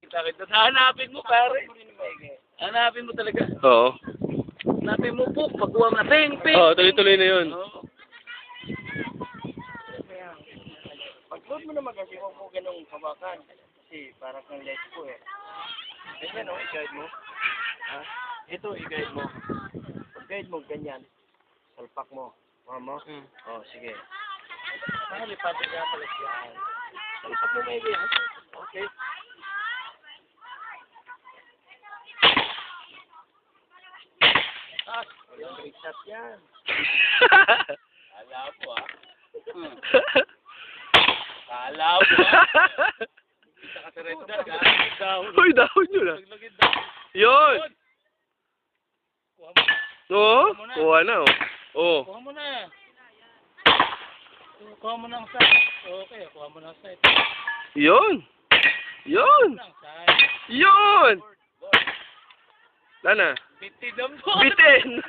Kita-kita. Hanapin mo, pare. Hanapin mo talaga. Oo. Hanapin mo po. Pagkuha mo na. Ping, ping. Oo, tuloy-tuloy na yun. Oo. Pag-load mo naman kasi huwag mo ganong hawakan. Kasi parang kang light po eh. Ganyan o, i-guide mo. Ha? Ito, i-guide mo. Pag-guide mo, ganyan. Salpak mo. Mama? Oh, sige. Lipatin ka pala siya. Salpak mo maybe ha? Okay. Ah, walang great shot yan. Kala mo ah. Kala mo ah. Nakasireto ka. Dahon. Uy, dahon yun ah. Laglagin dahon. Yun! Kuha mo. Oo, kuha na oh. Oo. Kuha mo na. Kuha mo na ang side. Okay, kuha mo na ang side. Yun! Yun! Ang side. Yun! Lana. Bitidam po. Bitin!